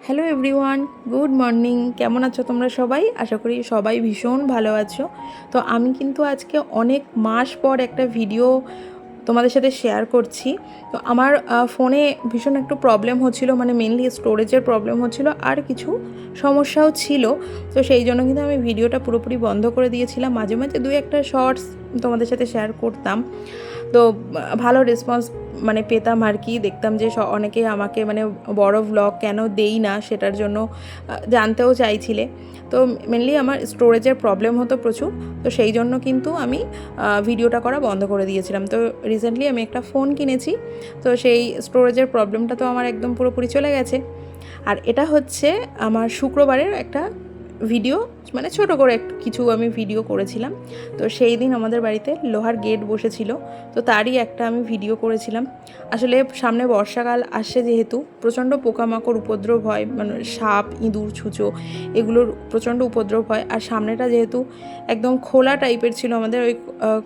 Hello everyone, good morning. কেমন আছো তোমরা সবাই? আশা করি সবাই ভীষণ ভালো আছো। তো আমি কিন্তু আজকে অনেক মাস পর একটা ভিডিও তোমাদের সাথে শেয়ার করছি। তো আমার ফোনে ভীষণ একটু প্রবলেম হচ্ছিলো, মানে মেনলি স্টোরেজের প্রবলেম হচ্ছিলো, আর কিছু সমস্যাও ছিল। তো সেই জন্য কিন্তু আমি ভিডিওটা পুরোপুরি বন্ধ করে দিয়েছিলাম। মাঝে মাঝে দু একটা শর্টস তোমাদের সাথে শেয়ার করতাম। তো ভালো রেসপন্স মানে পেতাম আর কি। দেখতাম যে অনেকেই আমাকে মানে বড় ভ্লগ কেন দেই না সেটার জন্য জানতেও চাইছিলে। তো মেনলি আমার স্টোরেজের প্রবলেম হতো প্রচুর। তো সেই জন্য কিন্তু আমি ভিডিওটা করা বন্ধ করে দিয়েছিলাম। তো রিসেন্টলি আমি একটা ফোন কিনেছি। তো সেই স্টোরেজের প্রবলেমটা তো আমার একদম পুরোপুরি চলে গেছে। আর এটা হচ্ছে আমার শুক্রবারের একটা ভিডিও, মানে ছোট করে কিছু আমি ভিডিও করেছিলাম। তো সেই দিন আমাদের বাড়িতে লোহার গেট বসেছিল, তো তারই একটা আমি ভিডিও করেছিলাম। আসলে সামনে বর্ষাকাল আসছে, যেহেতু প্রচণ্ড পোকামাকড় উপদ্রব হয়, মানে সাপ, ইঁদুর, ছুঁচো এগুলোর প্রচণ্ড উপদ্রব হয়। আর সামনেটা যেহেতু একদম খোলা টাইপের ছিল আমাদের ওই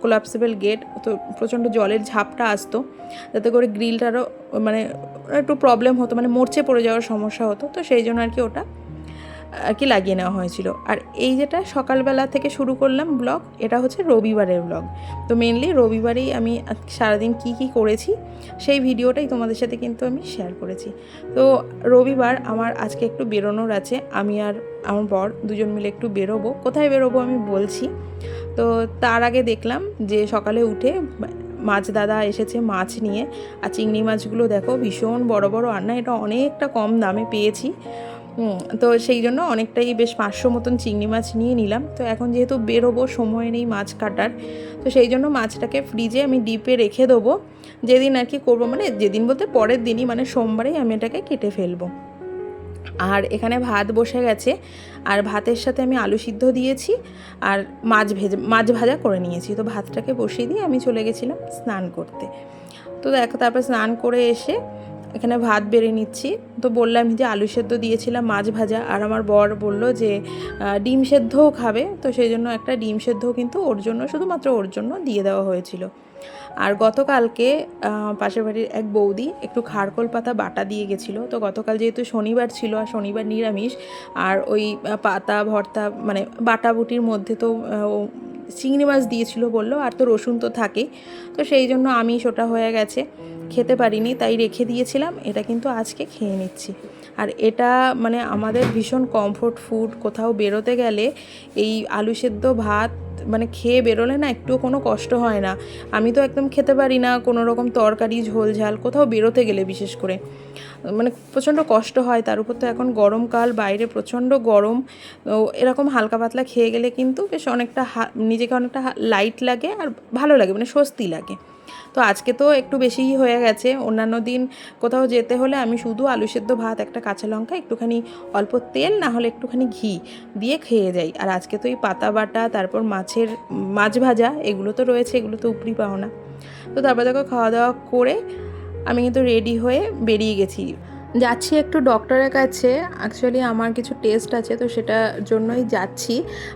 কোলাপসিবল গেট, তো প্রচণ্ড জলের ঝাপটা আসতো, যাতে করে গ্রিলটারও মানে একটু প্রবলেম হতো, মানে মরচে পড়ে যাওয়ার সমস্যা হতো। তো সেই জন্য আর কি ওটা আর কি লাগিয়ে নেওয়া হয়েছিল। আর এই যেটা সকালবেলা থেকে শুরু করলাম ব্লগ, এটা হচ্ছে রবিবারের ব্লগ। তো মেনলি রবিবারেই আমি সারাদিন কি করেছি সেই ভিডিওটাই তোমাদের সাথে কিন্তু আমি শেয়ার করেছি। তো রবিবার আমার আজকে একটু বেরোনোর আছে, আমি আর আমার বর দুজন মিলে একটু বেরোবো। কোথায় বেরোবো আমি বলছি। তো তার আগে দেখলাম যে সকালে উঠে মাছ দাদা এসেছে মাছ নিয়ে। আর চিংড়ি মাছগুলো দেখো ভীষণ বড় বড়, আর না এটা অনেকটা কম দামে পেয়েছি। তো সেই জন্য অনেকটাই বেশ 500 মতন চিংড়ি মাছ নিয়ে নিলাম। তো এখন যেহেতু বেরোবো, সময় নেই মাছ কাটার, তো সেই জন্য মাছটাকে ফ্রিজে আমি ডিপে রেখে দেবো। যেদিন আর কি করবো, মানে যেদিন বলতে পরের দিনই, মানে সোমবারেই আমি এটাকে কেটে ফেলবো। আর এখানে ভাত বসে গেছে, আর ভাতের সাথে আমি আলু সিদ্ধ দিয়েছি আর মাছ ভাজা করে নিয়েছি। তো ভাতটাকে বসিয়ে দিয়ে আমি চলে গেছিলাম স্নান করতে। তো দেখো তারপর স্নান করে এসে এখানে ভাত বেড়ে নিচ্ছি। তো বললাম যে আলু সেদ্ধ দিয়েছিলাম, মাছ ভাজা, আর আমার বর বলল যে ডিম সেদ্ধও খাবে। তো সেই জন্য একটা ডিম সেদ্ধও কিন্তু ওর জন্য, শুধুমাত্র ওর জন্য দিয়ে দেওয়া হয়েছিল। আর গতকালকে পাশের বাড়ির এক বৌদি একটু খারকোল পাতা বাটা দিয়ে গেছিলো। তো গতকাল যেহেতু শনিবার ছিল, আর শনিবার নিরামিষ, আর ওই পাতা ভর্তা মানে বাটাবুটির মধ্যে তো চিংড়ি মাছ দিয়েছিল বললো, আর তো রসুন তো থাকেই। তো সেই জন্য আমিষ ওটা হয়ে গেছে, খেতে পারিনি, তাই রেখে দিয়েছিলাম। এটা কিন্তু আজকে খেয়ে নিচ্ছি। আর এটা মানে আমাদের ভীষণ কমফোর্ট ফুড। কোথাও বেরোতে গেলে এই আলু সেদ্ধ ভাত মানে খেয়ে বেরোলে না একটুও কোনো কষ্ট হয় না। আমি তো একদম খেতে পারি না কোনো রকম তরকারি, ঝোল ঝাল, কোথাও বেরোতে গেলে বিশেষ করে মানে প্রচণ্ড কষ্ট হয়। তার উপর তো এখন গরমকাল, বাইরে প্রচণ্ড গরম। তো এরকম হালকা পাতলা খেয়ে গেলে কিন্তু বেশ অনেকটা নিজেকে অনেকটা লাইট লাগে, আর ভালো লাগে, মানে স্বস্তি লাগে। তো আজকে তো একটু বেশিই হয়ে গেছে। অন্যান্য দিন কোথাও যেতে হলে আমি শুধু আলু সেদ্ধ ভাত, একটা কাঁচা লঙ্কা, একটুখানি অল্প তেল, না হলে একটুখানি ঘি দিয়ে খেয়ে যাই। আর আজকে তো এই পাতা বাটা, তারপর মাছ ভাজা, এগুলো তো রয়েছে, এগুলো তো উপরি পাও না। তো তারপর দেখো খাওয়া দাওয়া করে আমি কিন্তু রেডি হয়ে বেরিয়ে গেছি। যাচ্ছি একটু ডক্টরের কাছে। অ্যাকচুয়ালি আমার কিছু টেস্ট আছে, তো সেটার জন্যই যাচ্ছি।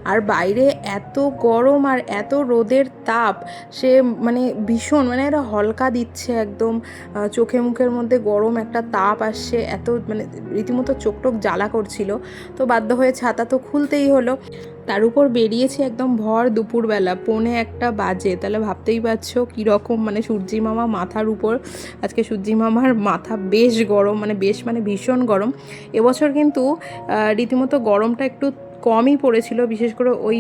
আর বাইরে এত গরম আর এত রোদের তাপ, সে মানে ভীষণ, মানে এটা হলকা দিচ্ছে একদম, চোখে মুখের মধ্যে গরম একটা তাপ আসছে, এত মানে রীতিমতো চোখ টোক জ্বালা করছিল। তো বাধ্য হয়ে ছাতা তো খুলতেই হলো। তার উপর বেরিয়েছি একদম ভর দুপুরবেলা, 1:45 বাজে। তাহলে ভাবতেই পারছো কীরকম, মানে সূর্যি মামা মাথার উপর। আজকে সূর্যি মামার মাথা বেশ গরম, মানে বেশ মানে ভীষণ গরম। এবছর কিন্তু রীতিমতো গরমটা একটু কমই পড়েছিল, বিশেষ করে ওই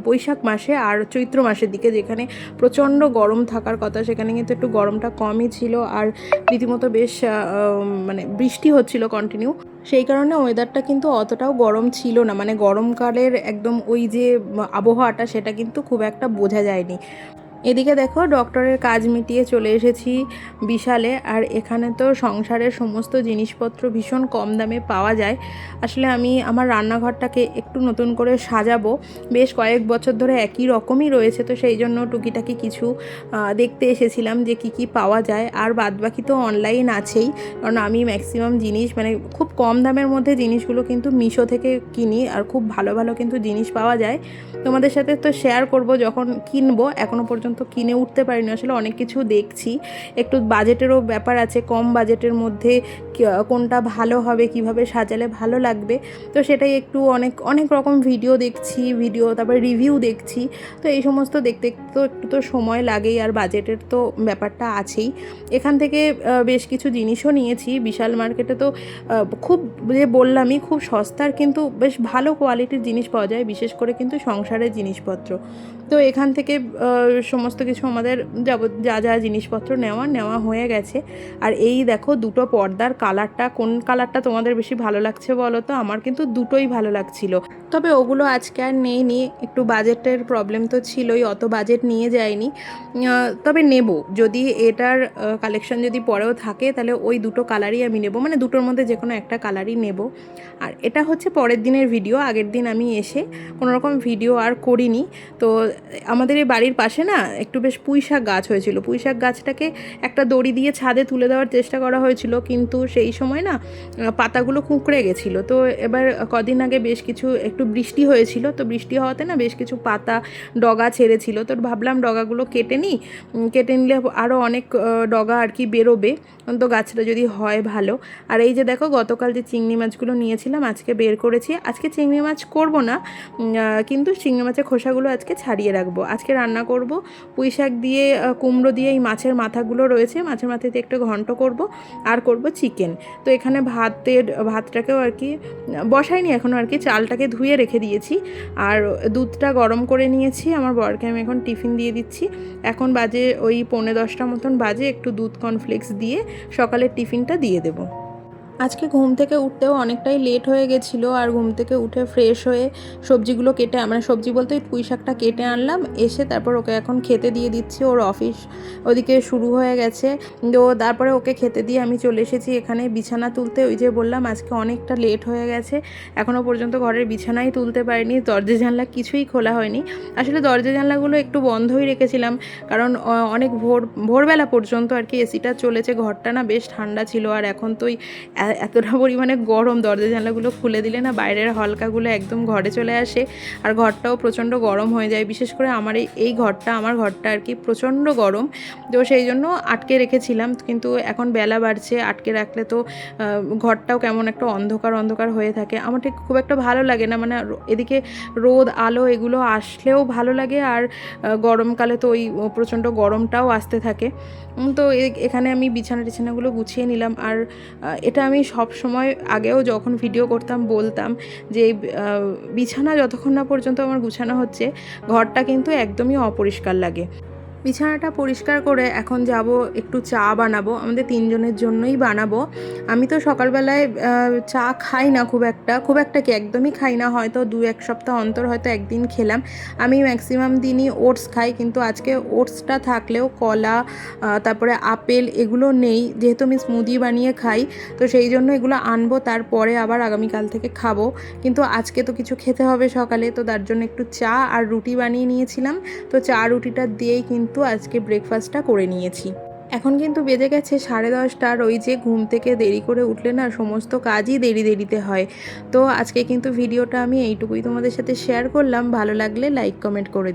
বৈশাখ মাসে আর চৈত্র মাসের দিকে, যেখানে প্রচণ্ড গরম থাকার কথা, সেখানে কিন্তু একটু গরমটা কমই ছিল। আর রীতিমতো বেশ মানে বৃষ্টি হচ্ছিল কন্টিনিউ, সেই কারণে ওয়েদারটা কিন্তু অতটাও গরম ছিল না। মানে গরমকালের একদম ওই যে আবহাওয়াটা, সেটা কিন্তু খুব একটা বোঝা যায়নি। এদিকে দেখো ডক্টরের কাজ মিটিয়ে চলে এসেছি বিশালে। আর এখানে তো সংসারের সমস্ত জিনিসপত্র ভীষণ কম দামে পাওয়া যায়। আসলে আমি আমার রান্নাঘরটাকে একটু নতুন করে সাজাবো। বেশ কয়েক বছর ধরে একই রকমই রয়েছে, তো সেই জন্য টুকিটাকি কিছু দেখতে এসেছিলাম যে কি পাওয়া যায়। আর বাদবাকি তো অনলাইন আছেই, কারণ আমি ম্যাক্সিমাম জিনিস মানে খুব কম দামের মধ্যে জিনিসগুলো কিন্তু মিশো থেকে কিনি, আর খুব ভালো ভালো কিন্তু জিনিস পাওয়া যায়। তোমাদের সাথে তো শেয়ার করব যখন কিনবো, এখনও পর্যন্ত কিনে উঠতে পারিনি। আসলে অনেক কিছু দেখছি, একটু বাজেটেরও ব্যাপার আছে, কম বাজেটের মধ্যে কোনটা ভালো হবে, কিভাবে সাজালে ভালো লাগবে, তো সেটাই একটু অনেক অনেক রকম ভিডিও দেখছি, তারপরে রিভিউ দেখছি। তো এই সমস্ত দেখতে তো একটু তো সময় লাগেই, আর বাজেটের তো ব্যাপারটা আছেই। এখান থেকে বেশ কিছু জিনিসও নিয়েছি। বিশাল মার্কেটে তো খুব, যে বললামই, খুব সস্তার কিন্তু বেশ ভালো কোয়ালিটির জিনিস পাওয়া যায়, বিশেষ করে কিন্তু সংসারের জিনিসপত্র। তো এখান থেকে সমস্ত কিছু আমাদের যা যা জিনিসপত্র নেওয়া হয়ে গেছে। আর এই দেখো দুটো পর্দার কালারটা, কোন কালারটা তোমাদের বেশি ভালো লাগছে বলো তো? আমার কিন্তু দুটোই ভালো লাগছিল, তবে ওগুলো আজকে আর নেইনি, একটু বাজেটের প্রবলেম তো ছিলই, অত বাজেট নিয়ে যায়নি। তবে নেব, যদি এটার কালেকশন যদি পরেও থাকে তাহলে ওই দুটো কালারই আমি নেব, মানে দুটোর মধ্যে যে কোনো একটা কালারই নেব। আর এটা হচ্ছে পরের দিনের ভিডিও, আগের দিন আমি এসে কোনো রকম ভিডিও আর করিনি। তো আমাদের এই বাড়ির পাশে না একটু বেশ পুঁইশাক গাছ হয়েছিল, পুঁইশাক গাছটাকে একটা দড়ি দিয়ে ছাদে তুলে দেওয়ার চেষ্টা করা হয়েছিল, কিন্তু সেই সময় না পাতাগুলো কুঁকড়ে গেছিলো। তো এবার কদিন আগে বেশ কিছু একটু বৃষ্টি হয়েছিল, তো বৃষ্টি হওয়াতে না বেশ কিছু পাতা ডগা ছেড়েছিল। তো ভাবলাম ডগাগুলো কেটে নিই, কেটে নিলে আরও অনেক ডগা আর কি বেরোবে, তো গাছটা যদি হয় ভালো। আর এই যে দেখো, গতকাল যে চিংড়ি মাছগুলো নিয়েছিলাম আজকে বের করেছি। আজকে চিংড়ি মাছ করব না, কিন্তু চিংড়ি মাছের খোসাগুলো আজকে ছাড়িয়ে রাখবো। আজকে রান্না করব পুঁই শাক দিয়ে, কুমড়ো দিয়ে, এই মাছের মাথাগুলো রয়েছে, মাছের মাথাতে একটু ঘন্ট করব, আর করব চিকেন। তো এখানে ভাতটাকেও আর কি বসাইনি এখনও, আর কি চালটাকে ধুয়ে রেখে দিয়েছি, আর দুধটা গরম করে নিয়েছি। আমার বরকে আমি এখন টিফিন দিয়ে দিচ্ছি। এখন বাজে ওই 9:45 মতন বাজে, একটু দুধ কর্নফ্লেক্স দিয়ে সকালের টিফিনটা দিয়ে দেবো। আজকে ঘুম থেকে উঠতেও অনেকটাই লেট হয়ে গেছিলো, আর ঘুম থেকে উঠে ফ্রেশ হয়ে সবজিগুলো কেটে, মানে সবজি বলতে পুঁই শাকটা কেটে আনলাম, এসে তারপর ওকে এখন খেতে দিয়ে দিচ্ছি। ওর অফিস ওদিকে শুরু হয়ে গেছে, তো তারপরে ওকে খেতে দিয়ে আমি চলে এসেছি এখানে বিছানা তুলতে। ওই যে বললাম আজকে অনেকটা লেট হয়ে গেছে, এখনও পর্যন্ত ঘরের বিছানাই তুলতে পারিনি, দরজা জানলা কিছুই খোলা হয়নি। আসলে দরজা জানলাগুলো একটু বন্ধই রেখেছিলাম, কারণ অনেক ভোরবেলা পর্যন্ত আর কি এসিটা চলেছে, ঘরটা না বেশ ঠান্ডা ছিল। আর এখন তো এতটা পরিমাণে গরম, দরজা জানলাগুলো খুলে দিলে না বাইরের হালকাগুলো একদম ঘরে চলে আসে, আর ঘরটাও প্রচণ্ড গরম হয়ে যায়। বিশেষ করে আমার আমার ঘরটা আর কি প্রচণ্ড গরম, তো সেই জন্য আটকে রেখেছিলাম। কিন্তু এখন বেলা বাড়ছে, আটকে রাখলে তো ঘরটাও কেমন একটা অন্ধকার অন্ধকার হয়ে থাকে, আমার ঠিক খুব একটা ভালো লাগে না। মানে এদিকে রোদ আলো এগুলো আসলেও ভালো লাগে, আর গরমকালে তো ওই প্রচণ্ড গরমটাও আসতে থাকে। তো এখানে আমি টিছানাগুলো গুছিয়ে নিলাম। আর এটা আমি সব সময় আগেও যখন ভিডিও করতাম বলতাম যে বিছানা যতক্ষণ না পর্যন্ত আমার গুছানো হচ্ছে, ঘরটা কিন্তু একদমই অপরিষ্কার লাগে। বিছানাটা পরিষ্কার করে এখন যাব একটু চা বানাবো, আমাদের 3 জনের জন্যই বানাবো। আমি তো সকালবেলায় চা খাই না খুব একটা কি একদমই খাই না, হয়তো 2-1 সপ্তাহ অন্তর হয়তো একদিন খেলাম। আমি ম্যাক্সিমাম দিনই ওটস খাই, কিন্তু আজকে ওটসটা থাকলেও কলা, তারপরে আপেল এগুলো নেই, যেহেতু আমি স্মুদি বানিয়ে খাই, তো সেই জন্য এগুলো আনবো, তারপরে আবার আগামীকাল থেকে খাবো। কিন্তু আজকে তো কিছু খেতে হবে সকালে, তো তার জন্য একটু চা আর রুটি বানিয়ে নিয়েছিলাম। তো চা রুটিটা দিয়েই কিন্তু আজকে ব্রেকফাস্টটা করে নিয়েছি। এখন কিন্তু বেজে গেছে 10:30, আর ওই যে ঘুম থেকে দেরি করে উঠলে না সমস্ত কাজই দেরিতে হয়। তো আজকে কিন্তু ভিডিওটা আমি এইটুকুই তোমাদের সাথে শেয়ার করলাম, ভালো লাগলে লাইক কমেন্ট করে